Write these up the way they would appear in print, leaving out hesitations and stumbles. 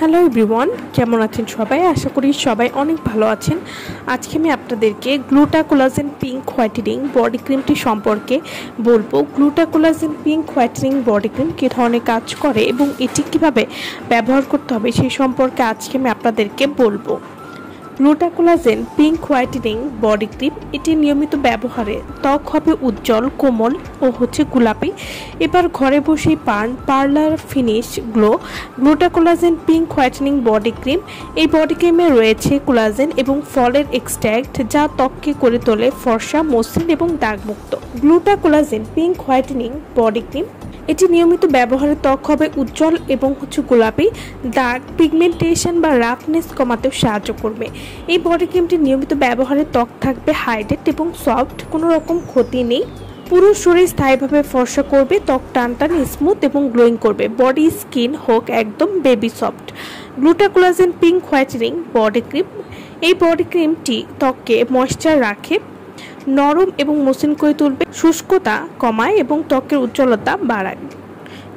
Hello everyone, কেমন আছেন সবাই? আশা করি সবাই অনেক ভালো আছেন। আজকে আমি আপনাদেরকে গ্লুটাকোলাজেন পিঙ্ক হোয়াইটেনিং বডি ক্রিমটি সম্পর্কে বলবো। গ্লুটাকোলাজেন পিঙ্ক হোয়াইটেনিং বডি ক্রিম কী ধরনের কাজ করে এবং এটি কীভাবে ব্যবহার করতে হবে সেই সম্পর্কে আজকে আমি আপনাদেরকে বলবো। গ্লুটাকোলাজেন পিঙ্ক হোয়াইটেনিং বডি ক্রিম এটি নিয়মিত ব্যবহারে ত্বক হবে উজ্জ্বল, কোমল ও গোলাপি। এবার ঘরে বসেই পান parlour finish glow. Glutacollagen pink whitening body cream, এই বডি ক্রিমে রয়েছে কোলাজেন এবং ফলের এক্সট্র্যাক্ট, যা ত্বককে করে তোলে ফর্সা, মসৃণ এবং দাগমুক্ত। গ্লুটাকোলাজেন পিঙ্ক হোয়াইটেনিং বডি ক্রিম এটি নিয়মিত ব্যবহারে ত্বক হবে উজ্জ্বল এবং গোলাপি। দাগ, পিগমেন্টেশন বা রাফনেস কমাতেও সাহায্য করবে। এই বডি ক্রিমটি নিয়মিত ব্যবহারে ত্বক থাকবে হাইড্রেট এবং সফট, কোনো রকম ক্ষতি নেই। পুরো শরীর স্থায়ীভাবে ফর্সা করবে, ত্বক টানটান, স্মুথ এবং গ্লোয়িং করবে। বডি স্কিন হোক একদম baby soft. Glutacollagen pink whitening body cream, এই বডি ক্রিমটি ত্বককে ময়েশ্চার রাখে, নরম এবং মসৃণ করে তুলবে, শুষ্কতা কমায় এবং ত্বকের উজ্জ্বলতা বাড়ায়।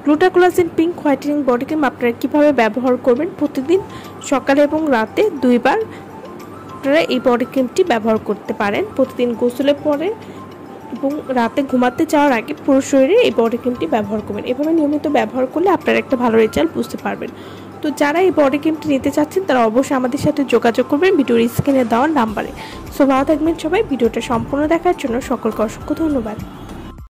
গ্লুটাকোলাজেন পিঙ্ক হোয়াইটেনিং বডি ক্রিম আপনারা কীভাবে ব্যবহার করবেন? প্রতিদিন সকালে এবং রাতে 2 বার আপনারা এই বডি ক্রিমটি ব্যবহার করতে পারেন। প্রতিদিন গোসলের পরে এবং রাতে ঘুমাতে যাওয়ার আগে পুরো শরীরে এই বডি ক্রিমটি ব্যবহার করবেন। এভাবে নিয়মিত ব্যবহার করলে আপনারা একটা ভালো রেজাল্ট বুঝতে পারবেন। তো যারা এই বডি ক্রিমটি নিতে চাচ্ছেন তারা অবশ্যই আমাদের সাথে যোগাযোগ করবেন ভিডিওর স্ক্রিনে দেওয়া নাম্বারে। সো ভালো থাকবেন সবাই। ভিডিওটা সম্পূর্ণ দেখার জন্য সকলকে অসংখ্য ধন্যবাদ।